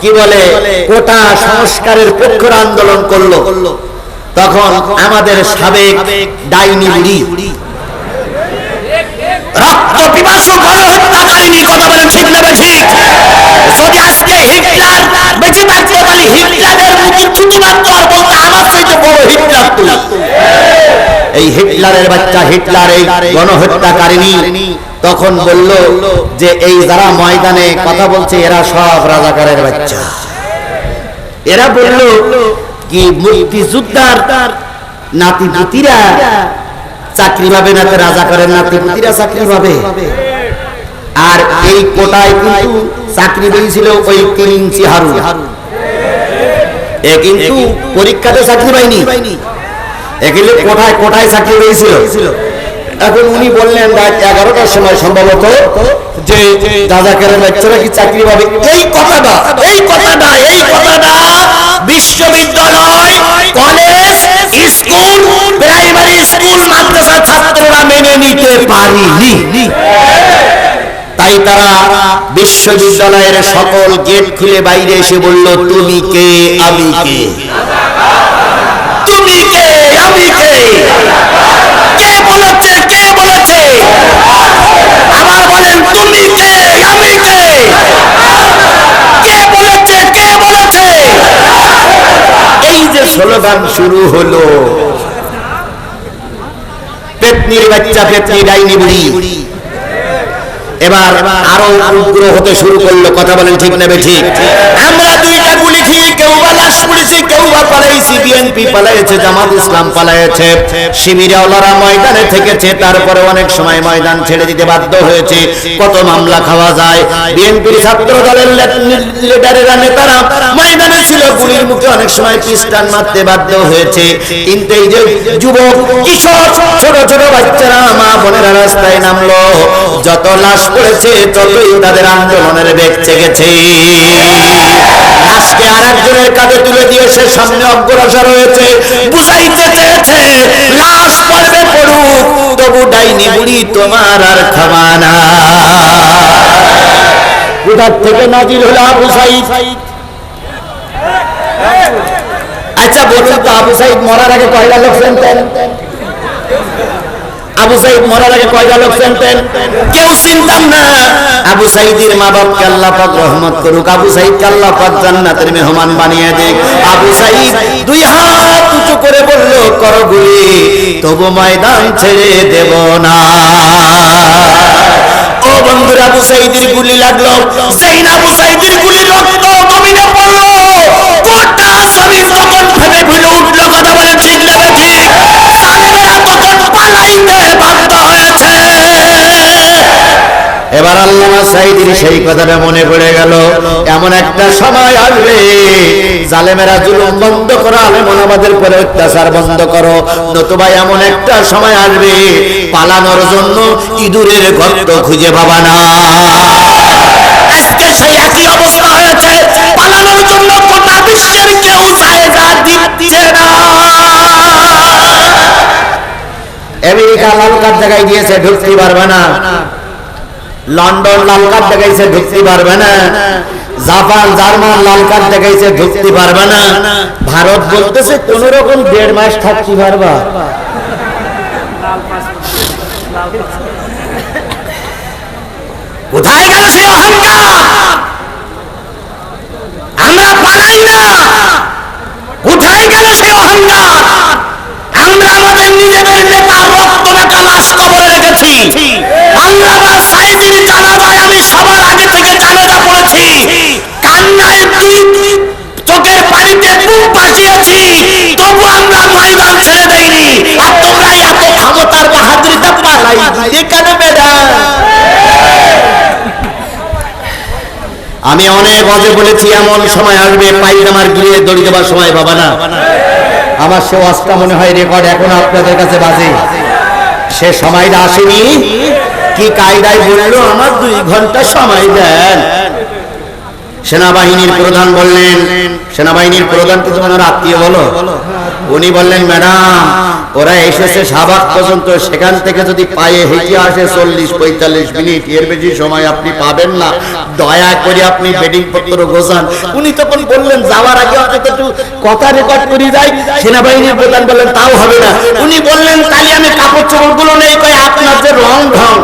কি বলে কোটা সংস্কারের পক্ষের আন্দোলন করলো, তখন আমাদের সাবেক ডাইনি বুড়ি রক্ত পিপাসু গণহত্যাকারিনী, কথা বলেন ঠিক না ঠিক? যদি আজকে হিটলার বেঁচে থাকতো তাহলে হিটলারের মুখে থুতু মারতো আর বলতো আমার চাইতে বড় হিটলার তুই। এই হিটলারের বাচ্চা হিটলার এই গণহত্যাকারিনী তখন বলল যে এই যারা ময়দানে কথা বলছে এরা সব রাজাকারের বাচ্চা। এরা বলল কি মুক্তিযোদ্ধার নাতি পুতিরা চাকরি পাবে না, তো রাজাকারের নাতি পুতিরা চাকরি পাবে। আর এই কোটায় কিন্তু চাকরি পেয়েছিল ওই 3 ইঞ্চি হারুন, এ কিন্তু পরীক্ষাতে চাকরি পায়নি, এগুলো কোটায় কোটায় চাকরি পেয়েছিল। এখন উনি বললেন রাত 11টার সময় সম্ভবত যে রাজাকারের বাচ্চারা কি চাকরি পাবে। এই কথাটা বিশ্ববিদ্যালয়, কলেজ, স্কুল, প্রাইমারি স্কুল, মাদ্রাসার ছাত্ররা মেনে নিতে পারেনি। তাই তারা বিশ্ববিদ্যালয়ের সকল গেট খুলে বাইরে এসে বলল তুমি কে আমি কে, তুমি কে আমি কে, কে বলেছে কে বলেছে, আবার বলেন তুমি কে আমি কে, কে বলেছে কে বলেছে। এই যে স্লোগান শুরু হলো, পেতনির বাচ্চা পেতনি ডাইনি বুড়ি এবার আরো উগ্র হতে শুরু করলো, কথা বলেন ঠিক না ঠিক? আমরা দুইটা গুলি খেয়ে কেউ বা লাশ পুড়েছি, কেউ বা পালাইছি, বিএনপি পালাইছে, জামাত ইসলাম পালাইছে, শিবিরাওয়ালারা ময়দানে থেকেছে, তারপরে অনেক সময় ময়দান ছেড়ে দিতে বাধ্য হয়েছে। কত মামলা খাওয়া যায়। বিএনপির ছাত্র দলের লিডারেরা নেতারা ময়দানে ছিল, গুলির মুখে অনেক সময় পিস্টান মারতে বাধ্য হয়েছে। কিন্তু এই যে যুবক কিশোর ছোট ছোট বাচ্চারা মা বোনেরা রাস্তায় নামলো, যত লাশ পড়েছে ততই তাদের আন্দোলনের বেগ চেয়েছে। লাশকে আরেকজনের কাঁধে তুলে দিয়ে সে সামনে অগ্রসর হয়েছে, বুঝাইতে চেয়েছে লাশ পড়বে পড়ুক, তবু ডাইনি বুড়ি তোমার আর ক্ষমা না। কোথা থেকে নাজিল হলো আবু সাঈদ? আচ্ছা বলুন তো, আবু সাঈদ মরার আগে কয়টা লোক চিনতেন? আবু সাঈদ মরার আগে কয়টা লোক চিনতেন? কেউ চিনতাম না। আবু সাঈদের মা বাপকে আল্লাহ পাক রহমত করুক, আবু সাঈদকে আল্লাহ পাক জান্নাতের মেহমান বানিয়ে দেখ। আবু সাঈদ দুই হাত উঁচু করে বলল করো গুলি, তবু ময়দান ছেড়ে দেব না। ও বন্ধুরা, আবু সাঈদের গুলি লাগলো, যেই না আবু সাঈদের গুলি রক্ত জমিনে পড়লো, গোটা জমিন তখন ফেটে ফুলে উঠলো, কথা বলে ঠিক না ঠিক? জালেমেরা তখন পালাইতে বাধ্য হয়েছে। এবার আল্লামা সাঈদীর সেই কথাটা মনে পড়ে গেল, এমন একটা সময় আসবে জালেমেরা জুলুম বন্ধ করো, আলেমানবাদের পরে অত্যাচার বন্ধ করো, নতুবা এমন একটা সময় আসবে পালানোর জন্য ইঁদুরের গর্ত খুঁজে পাবা না। আজকে সেই একই অবস্থা হয়েছে, পালানোর জন্য গোটা বিশ্বের কেউ জায়গা দিচ্ছে না। আমেরিকা লাল কার্ড জায়গায় দিয়েছে, ঢুকতে পারবে না। লন্ডন লাল কার্ড দেখাইছে, ঢুকতে পারবে না। জাপান জার্মান লাল কার্ড দেখাইছে, ঢুকতে পারবে না। ভারত বলতেছে কোন রকম 1.5 মাস থাকতে পারবা। কোথায় গেল সেই অহংকার? আমরা পালাই না, কোথায় গেল সেই অহংকার? আমরা আমাদের নিজেদের নেতার রক্ত মাখা লাশ কবরে রেখেছি। আল্লামা সাঈদীর জানাজায় আমি সবার আগে থেকে জানাজা পড়েছি, কান্নায় দুই চোখের পানিতে বুক ভাসিয়েছি, তবু আমরা ময়দান ছেড়ে দেইনি। আর তোমরা এত ক্ষমতার বাহাদুরিতে পালাই দিলে কেন বেটা? আমি অনেক আগে বলেছি এমন সময় আসবে পায়জামার গিয়ে দড়ি দেবার সময় পাবা না। আমার সে ওয়াজটা মনে হয় রেকর্ড এখন আপনাদের কাছে বাজে। সে সময়টা আসেনি, কি কায়দায় বললো আমার 2 ঘন্টা সময় দেন। সেনাবাহিনীর প্রধান বললেন সেনাবাহিনীর প্রধান তো তোমার আত্মীয় বলো। উনি বললেন ম্যাডাম ওরা এসেছে শাহবাগ পর্যন্ত, সেখান থেকে যদি পায়ে হেঁটে আসে 40-45 মিনিট, এর বেশি সময় আপনি পাবেন না, দয়া করে আপনি বেডিং পত্র গোছান। উনি তখন বললেন যাওয়ার আগে অন্তত একটু কথা রেকর্ড করে যাই। সেনাবাহিনীর প্রধান বললেন তাও হবে না। উনি বললেন তাহলে আমি কাপড় চোপড়গুলো নেই, কই আপনার যে রং ঢং,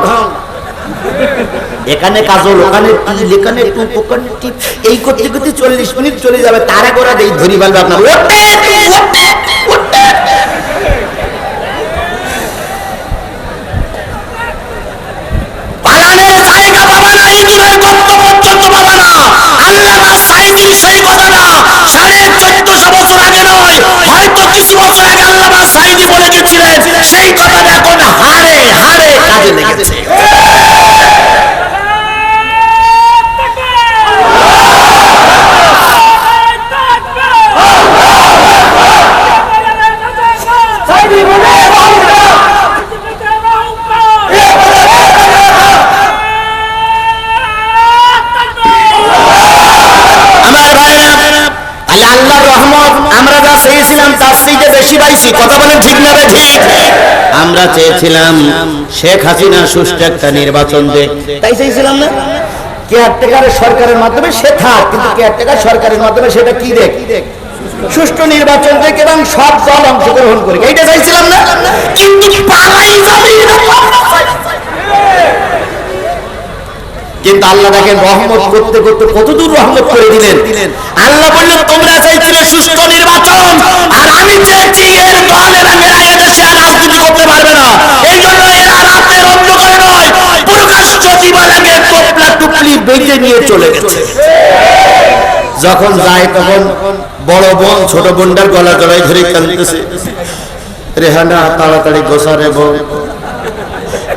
এখানে কাজল, ওখানে তিল, এখানে টুপ, ওখানে টিপ, এই করতে করতে 40 মিনিট চলে যাবে। তারা করে দেই ধরি বলবে আপনার পালানের জায়গা পাবে না, ইঁদুরের গর্ত পর্যন্ত পাবে না। আল্লামা সাঈদী সেই কথাটা 1450 বছর আগে নয়, হয়তো কিছু বছর আগে আল্লামা সাঈদী বলে গেছিলেন, সেই কথাটা এখন হারে হারে কাজে লেগেছে। কথা বলেন ঠিক না ঠিক? আমরা চেয়েছিলাম শেখ হাসিনা সুষ্ঠু একটা নির্বাচন দেখ, তাই চেয়েছিলাম না? কেয়ারটেকারের সরকারের মাধ্যমে সে থাক, কিন্তু কেয়ারটেকার সরকারের মাধ্যমে সেটা কি দেখ, সুষ্ঠু নির্বাচন দেখ এবং সব দল অংশগ্রহণ করে, এইটা চাইছিলাম না? কিন্তু পালাই যাবে না। কিন্তু আল্লাহ দেখেন রহমত করতে করতে কতদূর রহমত করে দিলেন। আল্লাহ বললেন তোমরা চাইছিলে সুষ্ঠু নির্বাচন, আর আমি চেয়েছি এর দল এরা এদেশে আর রাজনীতি করতে পারবে না। এই জন্য এরা রাতের অন্ধকারে নয়, প্রকাশ্য জীবনে টোপলা টুপলি বেঁধে নিয়ে চলে গেছে। যখন যায় তখন বড় বোন ছোট বোনটার গলা গলায় ধরে কাঁদতেছে, রেহানা তাড়াতাড়ি গোসা রে বোন,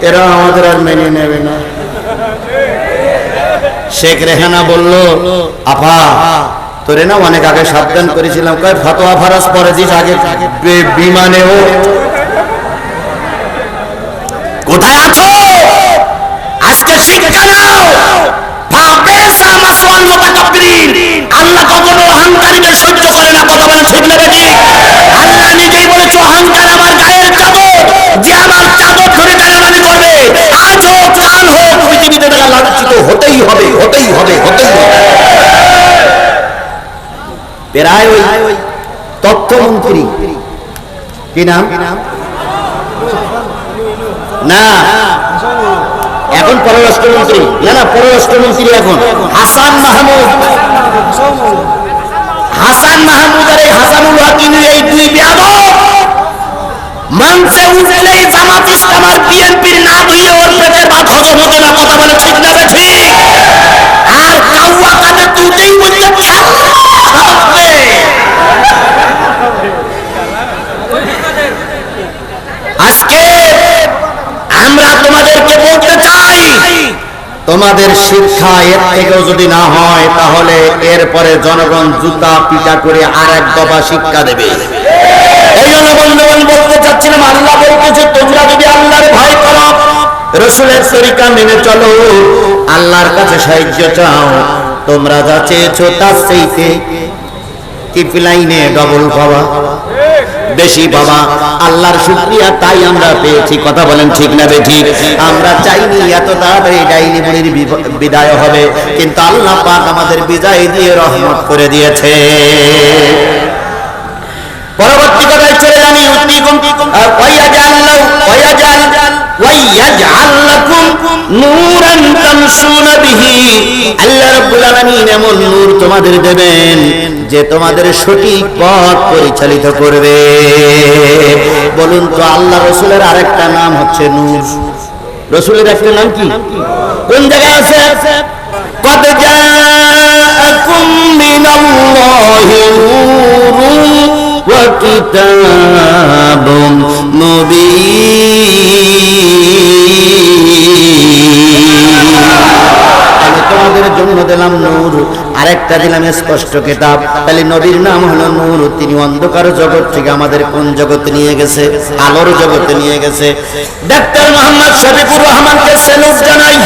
এরা আমাদের আর মেনে নেবে না। শেখ রেহানা বলল আপা তোরে না অনেক আগে সাবধান করেছিলাম, কয় ফতোয়া ফরজ পরে দিস আগে বিমানে ও। কোথায় আছো আজকে শিক্ষা নাও। আল্লাহ কখনো অহংকারীদের সহ্য করে না। কথা বলে ঠিক না বেটি? আল্লাহ নিজেই বলেছে অহংকার আমার গায়ের চাদর, যে আমার চাদর ধরে টানাটানি করবে আজ হোক কাল হোক পৃথিবীতে তারা লাঞ্ছিত হতেই হবে, হতেই হবে, হতেই হবে। প্রায় ওই তথ্যমন্ত্রী কি নাম না, এখন পররাষ্ট্রমন্ত্রী না, পররাষ্ট্রমন্ত্রী এখন হাসান মাহমুদ। হাসান মাহমুদ আর এই হাসানুল হক, এই দুই বেয়াদব মঞ্চে উঠলেই জামাত ইসলাম আর বিএনপির না ধুয়ে ওর পেটের ভাত হজম হতো না। কথা বলে ঠিক না বেঠি? আর কাউয়া কাজে তুলতেই বলছে আজকে আমরা তোমাদেরকে বলতে চাই, তোমাদের শিক্ষা এর থেকেও যদি না হয় তাহলে এরপরে জনগণ জুতা পিটা করে আর এক দফা শিক্ষা দেবে। এই জন্য বন্ধুগণ বলতে চাচ্ছিলাম, আল্লাহ বলতেছে তোমরা যদি আল্লাহর ভয় করো, রাসূলের তরিকা মেনে চলো, আল্লাহর কাছে সাহায্য চাও, তোমরা যা চেয়েছো তার চাইতে কিফলাইনে ডবল পাবা, বেশি বাবা। আল্লাহর শুকরিয়া তাই আমরা পেয়েছি। কথা বলেন ঠিক না বেঠিক? আমরা চাইনি এত তাড়াতাড়ি ডাইনি বুড়ির বিদায় হবে, কিন্তু আল্লাহ পাক আমাদের বিদায় দিয়ে রহমত করে দিয়েছে। পরবর্তী কথায় চলে যান, আল্লাহ রাব্বুল আলামিন এমন নূর তোমাদের দেবেন যে তোমাদের সঠিক পথ পরিচালিত করবে। বলুন তো আল্লাহ রাসূলের আরেকটা নাম হচ্ছে নূর। রাসূলের একটা নাম কি, কোন জায়গায় আছে? কদ জাআকুম মিনাল্লাহি নূরুন ওয়া কিতাবুম মুবিন। তোমাদের জন্য দিলাম নূর, আরেকটা দিলাম স্পষ্ট কিতাব। তাহলে নবীর নাম হলো নূর। তিনি অন্ধকার জগৎ থেকে আমাদের কোন জগতে নিয়ে গেছে? আলোর জগতে নিয়ে গেছে। ডাক্তার মোহাম্মদ শফিকুর রহমানকে স্যালুট জানাই,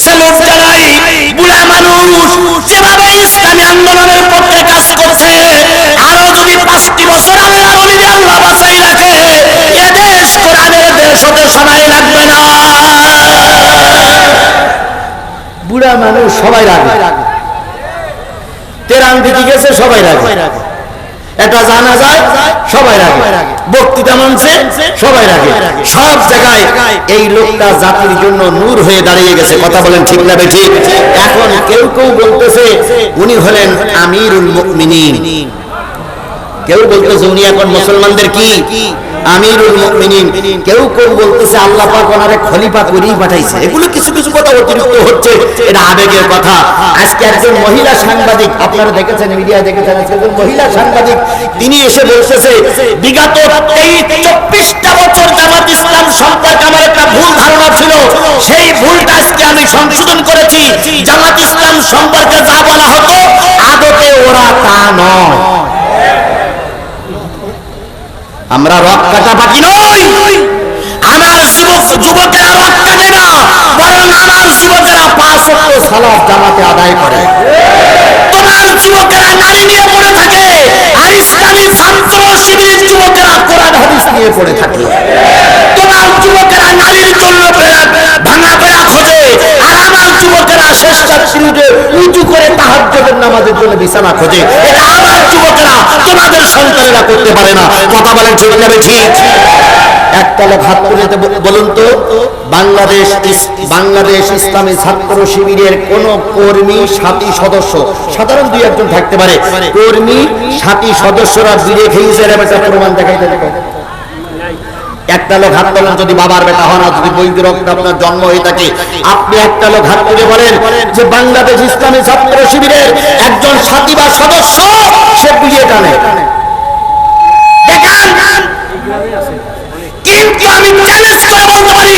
স্যালুট জানাই। বুড়া মানুষ যেভাবে ইসলামী আন্দোলনের পক্ষে মানুষ সবাই রাগে, তেরান দিকে গেছে সবাই রাগে, এটা জানা যায় সবাই রাগে, বক্তৃতা মঞ্চে সবাই রাগে, সব জায়গায় এই লোকটা জাতির জন্য নূর হয়ে দাঁড়িয়ে গেছে। কথা বলেন ঠিক না বেঠিক? এখন কেউ কেউ বলতেছে উনি হলেন আমিরুল মুমিনিন, কেউ বলতেছে উনি এখন মুসলমানদের কি আমিরুল মুমিনিন, কেউ কেউ বলতেছে আল্লাহ পাক ওনারে খলিফা করেই পাঠাইছে। এগুলো কিছু কিছু কথা অতিরিক্ত হচ্ছে, এটা আবেগের কথা। আজকে একজন মহিলা সাংবাদিক, আপনারা দেখেছেন, মিডিয়ায় দেখেছেন, আজকে একজন মহিলা সাংবাদিক তিনি এসে বলতেছে বিগত 24টা বছর জামাত ইসলাম সম্পর্কে আমার একটা ভুল ধারণা ছিল, সেই ভুলটা আজকে আমি সংশোধন করেছি। জামাত ইসলাম সম্পর্কে যা বলা হতো আদতে ওরা তা নয়। আমরা রক কাটা বাকি নই, আমার যুবকেরা রক কাটে না, বরং আমার যুবকেরা 5 ওয়াক্ত সালাত জামাতে আদায় করে। তোমার যুবকেরা নারী নিয়ে পড়ে থাকে, আর ইসলামী ছাত্র শিবিরের যুবকেরা কোরআন হাদিস নিয়ে পড়ে থাকে। তোমার যুবকেরা নারীর জন্য ভাঙা বেড়া খোঁজে, আর আমার যুবকেরা শেষ রাত্রিতে উঁচু করে তাহাজ্জুদের নামাজের জন্য বিছানা খোঁজে। এটা আমার যুবকেরা, তোমাদের সন্তানেরা করতে পারে না। কথা বলেন ঠিক না ঠিক? একটা লোক হাত তুলে বলুন তো, বাংলাদেশ ইসলামী ছাত্র শিবিরের কোন কর্মী সাথী সদস্য, সাধারণ 2-1 থাকতে পারে, কর্মী সাথী সদস্যরা বিড়ে খেয়েছে এর একটা প্রমাণ দেখাইতে দেখায়? একটা লোক হাত তোলেন যদি বাবার বেটা হন, যদি বৈধ রক্তে আপনার জন্ম হয়ে থাকে, আপনি একটা লোক হাত তুলে বলেন যে বাংলাদেশ ইসলামী ছাত্র শিবিরের একজন সাথী বা সদস্য সে বিয়ে টানে দেখান। কিন্তু আমি চ্যালেঞ্জ করে বলতে পারি